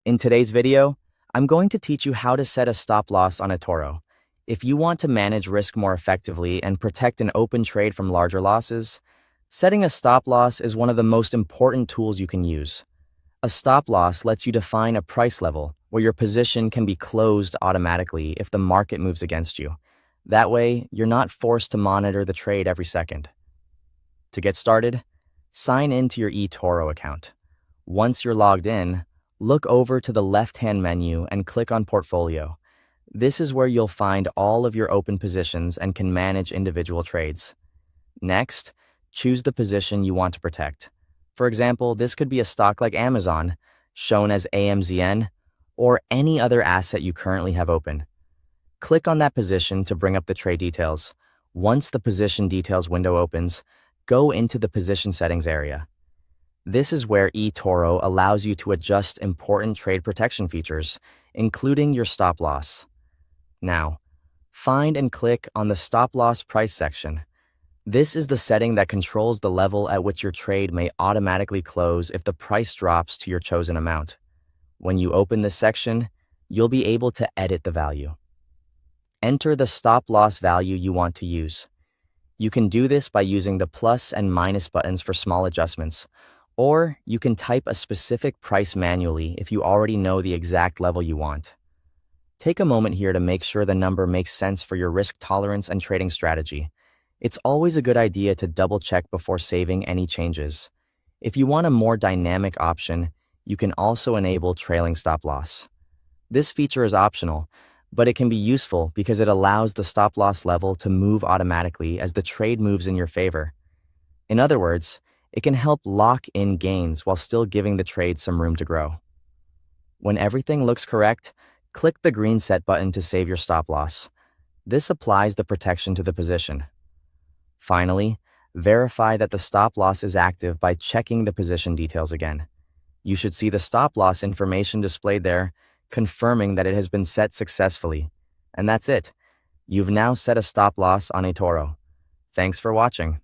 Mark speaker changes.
Speaker 1: In today's video, I'm going to teach you how to set a stop loss on eToro. If you want to manage risk more effectively and protect an open trade from larger losses, setting a stop loss is one of the most important tools you can use. A stop loss lets you define a price level where your position can be closed automatically if the market moves against you. That way, you're not forced to monitor the trade every second. To get started, sign in to your eToro account. Once you're logged in, look over to the left-hand menu and click on Portfolio. This is where you'll find all of your open positions and can manage individual trades. Next, choose the position you want to protect. For example, this could be a stock like Amazon, shown as AMZN, or any other asset you currently have open. Click on that position to bring up the trade details. Once the position details window opens, go into the position settings area. This is where eToro allows you to adjust important trade protection features, including your stop loss. Now, find and click on the stop loss price section. This is the setting that controls the level at which your trade may automatically close if the price drops to your chosen amount. When you open this section, you'll be able to edit the value. Enter the stop loss value you want to use. You can do this by using the plus and minus buttons for small adjustments, or you can type a specific price manually if you already know the exact level you want. Take a moment here to make sure the number makes sense for your risk tolerance and trading strategy. It's always a good idea to double-check before saving any changes. If you want a more dynamic option, you can also enable trailing stop loss. This feature is optional, but it can be useful because it allows the stop loss level to move automatically as the trade moves in your favor. In other words, it can help lock in gains while still giving the trade some room to grow. When everything looks correct, click the green Set button to save your stop loss. This applies the protection to the position. Finally, verify that the stop loss is active by checking the position details again. You should see the stop loss information displayed there, confirming that it has been set successfully. And that's it. You've now set a stop loss on eToro. Thanks for watching.